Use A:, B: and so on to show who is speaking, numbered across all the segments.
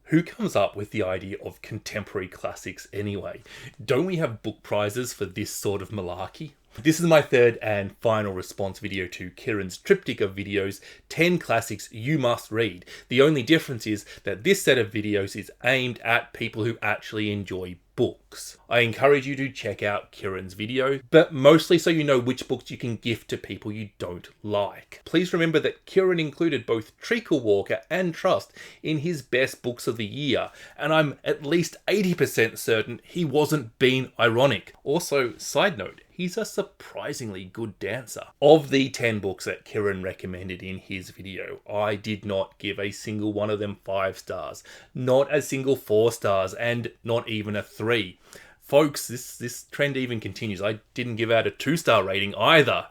A: Who comes up with the idea of contemporary classics anyway? Don't we have book prizes for this sort of malarkey? This is my third and final response video to Kieran's triptych of videos, 10 classics you must read. The only difference is that this set of videos is aimed at people who actually enjoy books. I encourage you to check out Kieran's video, but mostly so you know which books you can gift to people you don't like. Please remember that Kieran included both Treacle Walker and Trust in his best books of the year, and I'm at least 80% certain he wasn't being ironic. Also, side note, he's a surprisingly good dancer. Of the 10 books that Kieran recommended in his video, I did not give a single one of them 5 stars, not a single 4 stars, and not even a 3. Folks, this trend even continues. I didn't give out a 2-star rating either.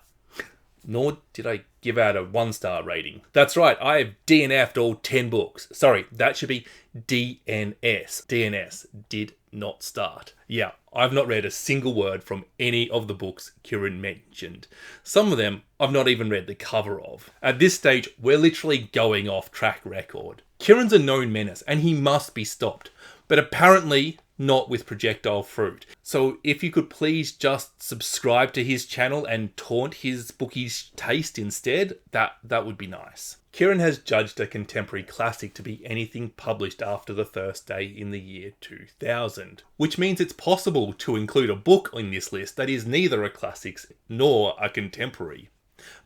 A: Nor did I give out a 1-star rating. That's right, I have DNF'd all 10 books. Sorry, that should be DNS. DNS, did not start. Yeah, I've not read a single word from any of the books Kieran mentioned. Some of them I've not even read the cover of. At this stage, we're literally going off track record. Kieran's a known menace and he must be stopped, but apparently not with projectile fruit. So if you could please just subscribe to his channel and taunt his bookish taste instead, that would be nice. Kieran has judged a contemporary classic to be anything published after the first day in the year 2000, which means it's possible to include a book in this list that is neither a classic nor a contemporary.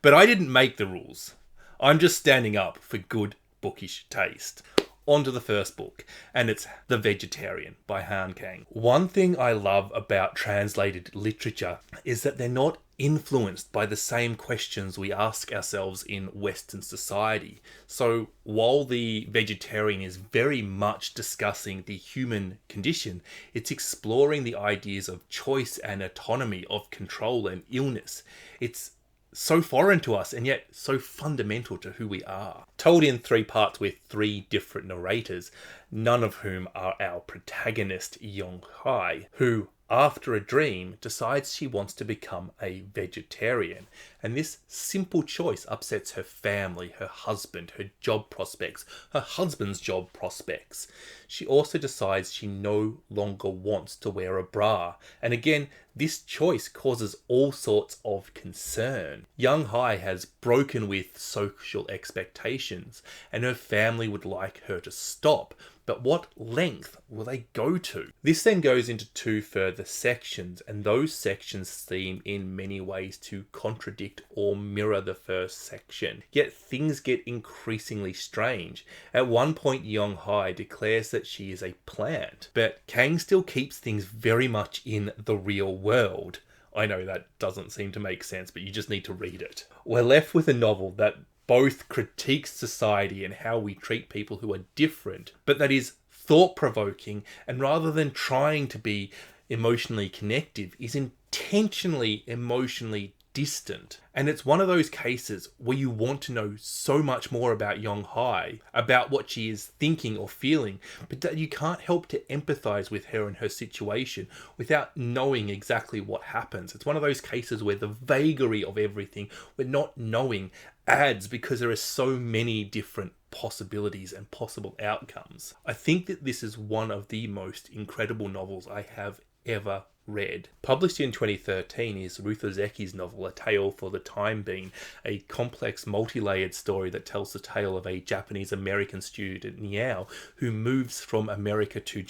A: But I didn't make the rules. I'm just standing up for good bookish taste. On to the first book, and it's The Vegetarian by Han Kang. One thing I love about translated literature is that they're not influenced by the same questions we ask ourselves in Western society. So while The Vegetarian is very much discussing the human condition, it's exploring the ideas of choice and autonomy, of control and illness. It's so foreign to us and yet so fundamental to who we are. Told in 3 parts with 3 different narrators, none of whom are our protagonist Yong Hai, who after a dream decides she wants to become a vegetarian, and this simple choice upsets her family, her husband, her job prospects, her husband's job prospects. She also decides she no longer wants to wear a bra, and again this choice causes all sorts of concern. Young Hai has broken with social expectations and her family would like her to stop, but what length will they go to? This then goes into 2 further sections, and those sections seem in many ways to contradict or mirror the first section. Yet things get increasingly strange. At one point Yong Hai declares that she is a plant, but Kang still keeps things very much in the real world. I know that doesn't seem to make sense, but you just need to read it. We're left with a novel that both critiques society and how we treat people who are different, but that is thought-provoking, and rather than trying to be emotionally connective, is intentionally emotionally distant. And it's one of those cases where you want to know so much more about Yong Hai, about what she is thinking or feeling, but that you can't help to empathize with her and her situation without knowing exactly what happens. It's one of those cases where the vagary of everything, with not knowing, adds because there are so many different possibilities and possible outcomes. I think that this is one of the most incredible novels I have ever read. Published in 2013 is Ruth Ozeki's novel A Tale for the Time Being, a complex multi-layered story that tells the tale of a Japanese-American student, Niao, who moves from America to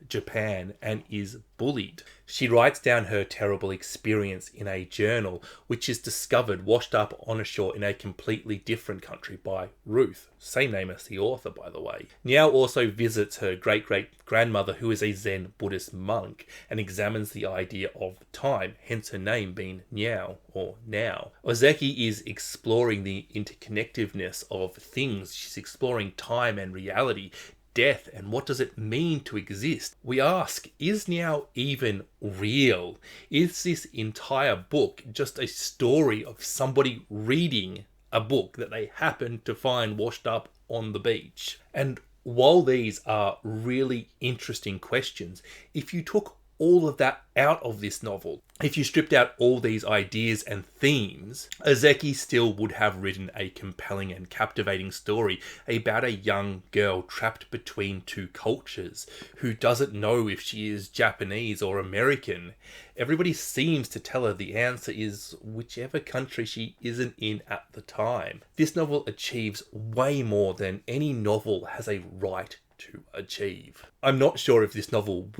A: Japan and is bullied. She writes down her terrible experience in a journal, which is discovered washed up on a shore in a completely different country by Ruth. Same name as the author, by the way. Niao also visits her great-great-grandmother, who is a Zen Buddhist monk, and examines the idea of time, hence her name being Niao, or Now. Ozeki is exploring the interconnectiveness of things. She's exploring time and reality, death, and what does it mean to exist? We ask, is Niao even real? Is this entire book just a story of somebody reading a book that they happen to find washed up on the beach? And while these are really interesting questions, if you took all of that out of this novel, if you stripped out all these ideas and themes, Ozeki still would have written a compelling and captivating story about a young girl trapped between two cultures who doesn't know if she is Japanese or American. Everybody seems to tell her the answer is whichever country she isn't in at the time. This novel achieves way more than any novel has a right to achieve. I'm not sure if this novel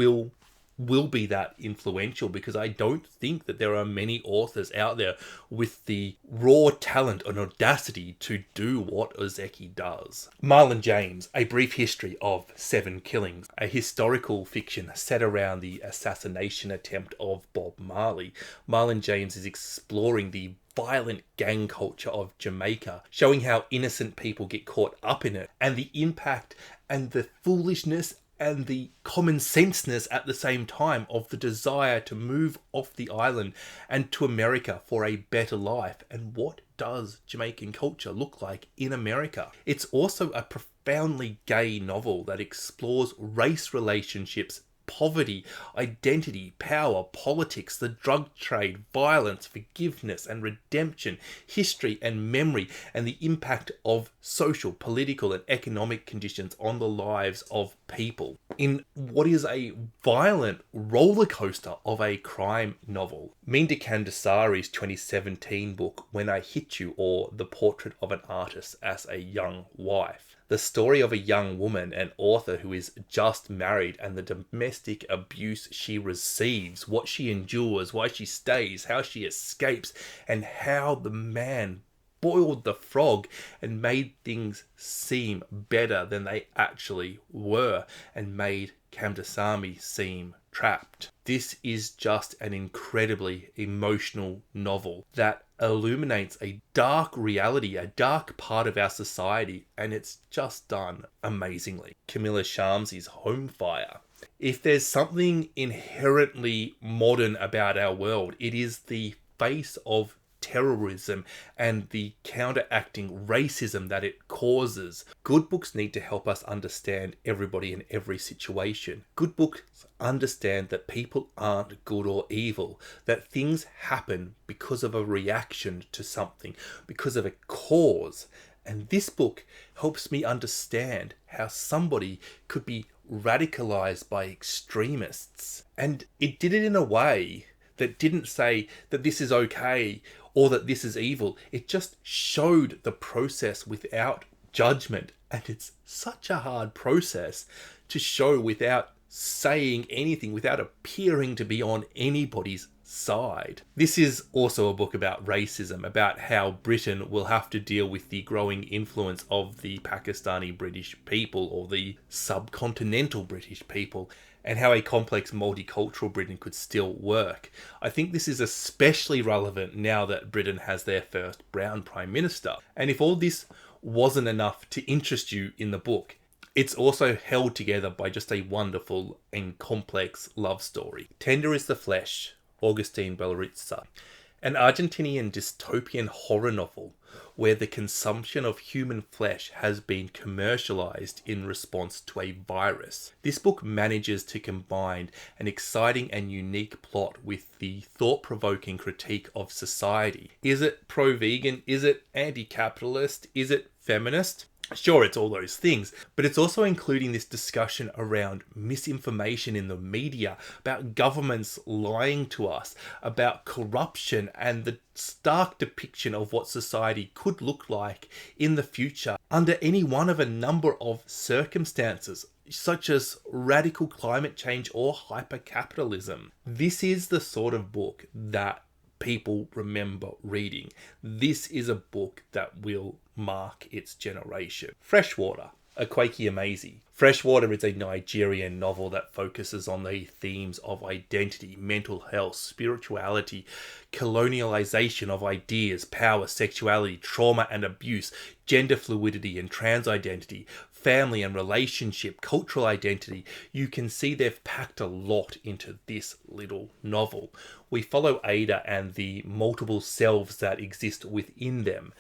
A: will be that influential, because I don't think that there are many authors out there with the raw talent and audacity to do what Ozeki does. Marlon James, A Brief History of 7 Killings, a historical fiction set around the assassination attempt of Bob Marley. Marlon James is exploring the violent gang culture of Jamaica, showing how innocent people get caught up in it, and the impact and the foolishness and the common senseness at the same time of the desire to move off the island and to America for a better life. And what does Jamaican culture look like in America? It's also a profoundly gay novel that explores race relationships, poverty, identity, power, politics, the drug trade, violence, forgiveness and redemption, history and memory, and the impact of social, political and economic conditions on the lives of people in what is a violent roller coaster of a crime novel. Minda Kandasari's 2017 book, When I Hit You, or The Portrait of an Artist as a Young Wife. The story of a young woman, an author who is just married, and the domestic abuse she receives, what she endures, why she stays, how she escapes, and how the man boiled the frog and made things seem better than they actually were, and made Kandasamy seem trapped. This is just an incredibly emotional novel that illuminates a dark reality, a dark part of our society, and it's just done amazingly. Camilla Shamsi's Home Fire. If there's something inherently modern about our world, it is the face of terrorism and the counteracting racism that it causes. Good books need to help us understand everybody in every situation. Good books understand that people aren't good or evil, that things happen because of a reaction to something, because of a cause. And this book helps me understand how somebody could be radicalized by extremists. And it did it in a way that didn't say that this is okay or that this is evil. It just showed the process without judgment. And it's such a hard process to show without saying anything, without appearing to be on anybody's side. This is also a book about racism, about how Britain will have to deal with the growing influence of the Pakistani British people, or the subcontinental British people, and how a complex multicultural Britain could still work. I think this is especially relevant now that Britain has their first brown Prime Minister. And if all this wasn't enough to interest you in the book, it's also held together by just a wonderful and complex love story. Tender is the Flesh, Augustine Bellerizza, an Argentinian dystopian horror novel where the consumption of human flesh has been commercialized in response to a virus. This book manages to combine an exciting and unique plot with the thought-provoking critique of society. Is it pro-vegan? Is it anti-capitalist? Is it feminist? Sure, it's all those things, but it's also including this discussion around misinformation in the media, about governments lying to us, about corruption, and the stark depiction of what society could look like in the future under any one of a number of circumstances, such as radical climate change or hyper-capitalism. This is the sort of book that people remember reading. This is a book that will mark its generation. Freshwater, Akwaeke Emezi. Freshwater is a Nigerian novel that focuses on the themes of identity, mental health, spirituality, colonialization of ideas, power, sexuality, trauma and abuse, gender fluidity and trans identity, family and relationship, cultural identity. You can see they've packed a lot into this little novel. We follow Ada and the multiple selves that exist within them.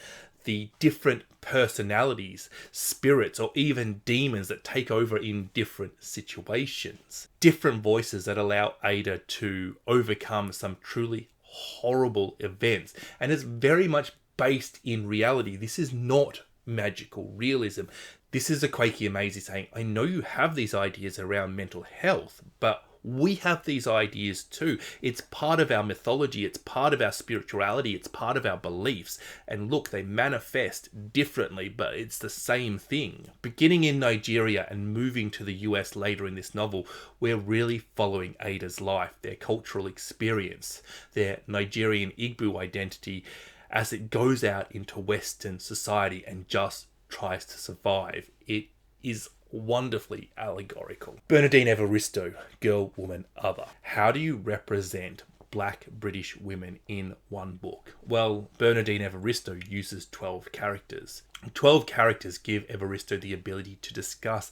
A: the different personalities, spirits, or even demons that take over in different situations. Different voices that allow Ada to overcome some truly horrible events. And it's very much based in reality. This is not magical realism. This is a Quakey Amazing saying, I know you have these ideas around mental health, but we have these ideas too. It's part of our mythology, it's part of our spirituality, it's part of our beliefs. And look, they manifest differently, but it's the same thing. Beginning in Nigeria and moving to the US later in this novel, we're really following Ada's life, their cultural experience, their Nigerian Igbo identity as it goes out into Western society and just tries to survive. It is wonderfully allegorical. Bernardine Evaristo, Girl, Woman, Other. How do you represent Black British women in one book? Well, Bernardine Evaristo uses 12 characters. 12 characters give Evaristo the ability to discuss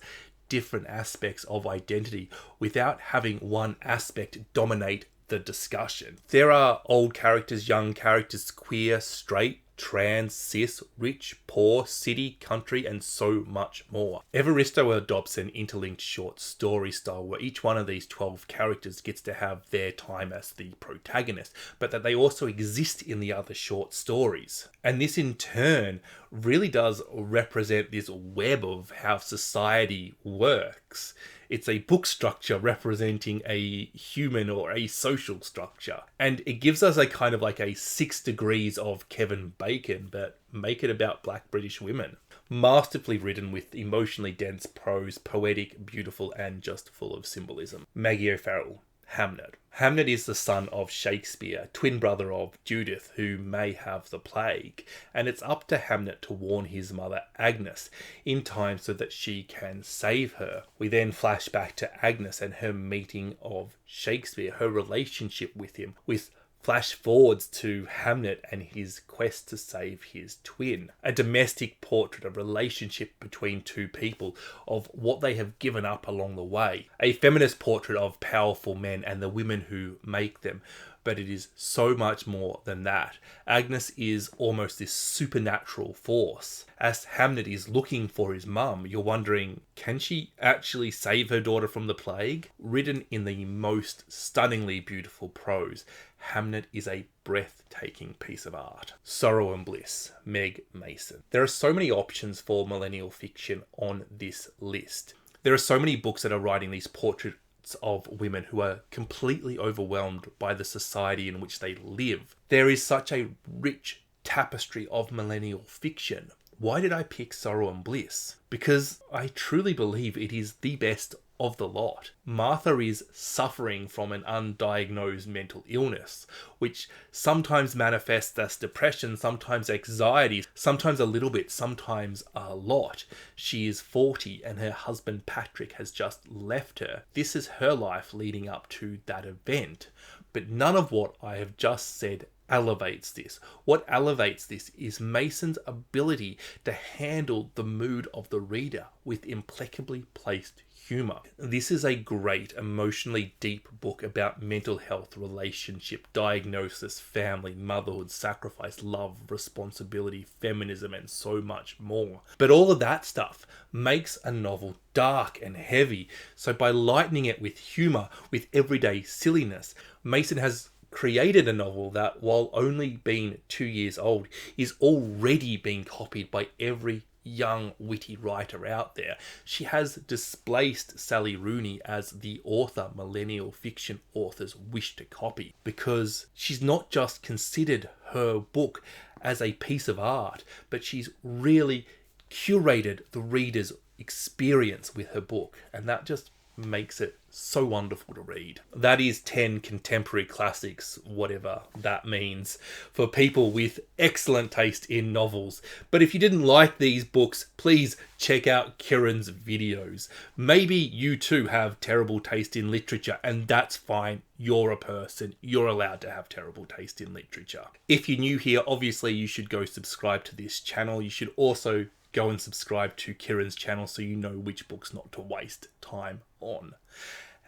A: different aspects of identity without having one aspect dominate the discussion. There are old characters, young characters, queer, straight, trans, cis, rich, poor, city, country, and so much more. Evaristo adopts an interlinked short story style where each one of these 12 characters gets to have their time as the protagonist, but that they also exist in the other short stories. And this in turn really does represent this web of how society works. It's a book structure representing a human or a social structure. And it gives us a kind of like a 6 degrees of Kevin Bacon, but make it about Black British women. Masterfully written with emotionally dense prose, poetic, beautiful, and just full of symbolism. Maggie O'Farrell, Hamnet. Hamnet is the son of Shakespeare, twin brother of Judith, who may have the plague, and it's up to Hamnet to warn his mother Agnes in time so that she can save her. We then flash back to Agnes and her meeting of Shakespeare, her relationship with him, with flash forwards to Hamnet and his quest to save his twin. A domestic portrait of relationship between two people, of what they have given up along the way. A feminist portrait of powerful men and the women who make them. But it is so much more than that. Agnes is almost this supernatural force. As Hamnet is looking for his mum, you're wondering, can she actually save her daughter from the plague? Written in the most stunningly beautiful prose, Hamnet is a breathtaking piece of art. Sorrow and Bliss, Meg Mason. There are so many options for millennial fiction on this list. There are so many books that are writing these portraits of women who are completely overwhelmed by the society in which they live. There is such a rich tapestry of millennial fiction. Why did I pick Sorrow and Bliss? Because I truly believe it is the best of the lot. Martha is suffering from an undiagnosed mental illness, which sometimes manifests as depression, sometimes anxiety, sometimes a little bit, sometimes a lot. She is 40 and her husband Patrick has just left her. This is her life leading up to that event. But none of what I have just said elevates this. What elevates this is Mason's ability to handle the mood of the reader with impeccably placed humour. This is a great, emotionally deep book about mental health, relationship, diagnosis, family, motherhood, sacrifice, love, responsibility, feminism, and so much more. But all of that stuff makes a novel dark and heavy. So by lightening it with humour, with everyday silliness, Mason has created a novel that, while only being 2 years old, is already being copied by every young witty writer out there. She has displaced Sally Rooney as the author millennial fiction authors wish to copy, because she's not just considered her book as a piece of art, but she's really curated the reader's experience with her book, and that just makes it so wonderful to read. That is 10 contemporary classics, whatever that means, for people with excellent taste in novels. But if you didn't like these books, please check out Kieran's videos. Maybe you too have terrible taste in literature, and that's fine. You're a person. You're allowed to have terrible taste in literature. If you're new here, obviously you should go subscribe to this channel. You should also go and subscribe to Kieran's channel so you know which books not to waste time on.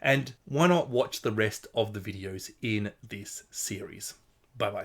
A: And why not watch the rest of the videos in this series? Bye bye.